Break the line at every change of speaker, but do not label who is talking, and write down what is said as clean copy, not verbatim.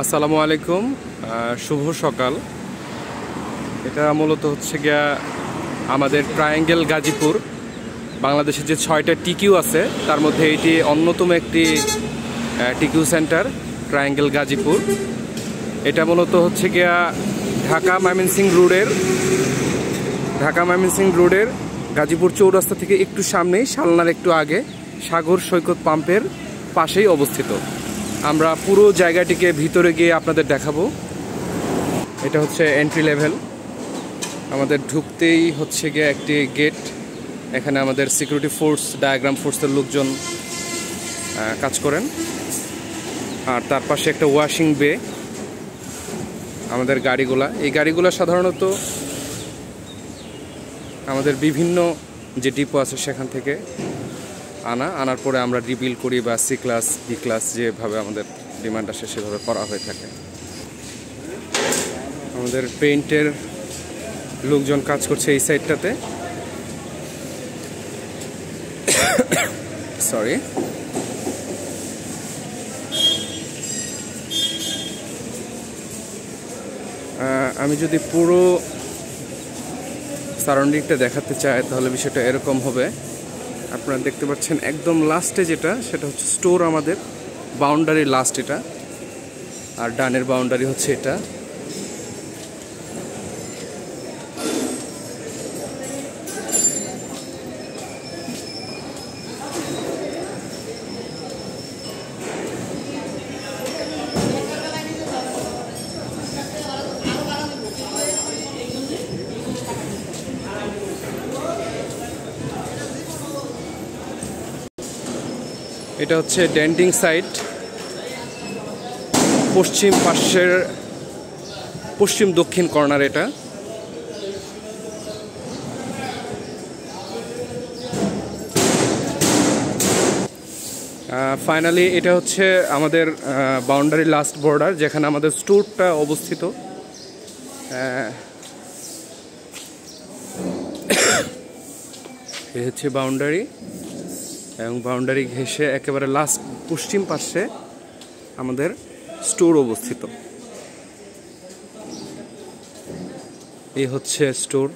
আসসালামু আলাইকুম, শুভ সকাল। এটা মূলত হচ্ছে গিয়া আমাদের ট্রায়াঙ্গেল গাজীপুর। বাংলাদেশে যে 6টা টিকিউ আছে তার মধ্যে এটি অন্যতম একটি টিকিউ সেন্টার, ট্রায়াঙ্গেল গাজীপুর। এটা মূলত হচ্ছে গিয়া ঢাকা ময়মনসিংহ রোডের গাজীপুর চৌরাস্তা থেকে একটু সামনেই, শালনার একটু আগে, সাগর সৈকত পাম্পের পাশেই অবস্থিত। আমরা পুরো জায়গাটিকে ভিতরে গিয়ে আপনাদের দেখাবো। এটা হচ্ছে এন্ট্রি লেভেল। আমাদের ঢুকতেই হচ্ছে গিয়ে একটি গেট। এখানে আমাদের সিকিউরিটি ফোর্স, ডায়াগ্রাম ফোর্সের লোকজন কাজ করেন। আর তার পাশে একটা ওয়াশিং বে। আমাদের এই গাড়িগুলা সাধারণত আমাদের বিভিন্ন যে ডিপো আছে সেখান থেকে আনার পরে আমরা রিবিল করি, বা সি ক্লাস, বি ক্লাস, যেভাবে আমাদের ডিমান্ড আসে সেভাবে করা হয়ে থাকে। আমাদের পেইন্টের লোকজন কাজ করছে এই সাইডটাতে। সরি, আমি যদি পুরো সারাউন্ডিংটা দেখাতে চাই তাহলে বিষয়টা এরকম হবে। আপনারা দেখতে পাচ্ছেন একদম লাস্টে সেটা হচ্ছে স্টোর, আমাদের বাউন্ডারি লাস্ট এটা, আর ডানের বাউন্ডারি হচ্ছে এটা। এটা হচ্ছে ডেন্টিং সাইড, পশ্চিম দক্ষিণ কর্নার এটা। ফাইনালি এটা হচ্ছে আমাদের বাউন্ডারি লাস্ট বর্ডার, যেখানে আমাদের স্টোরটা অবস্থিত। এ হচ্ছে বাউন্ডারি, এবং বাউন্ডারি ঘেঁষে একেবারে লাস্ট পশ্চিম পাশে আমাদের স্টোর অবস্থিত। এই হচ্ছে স্টোর।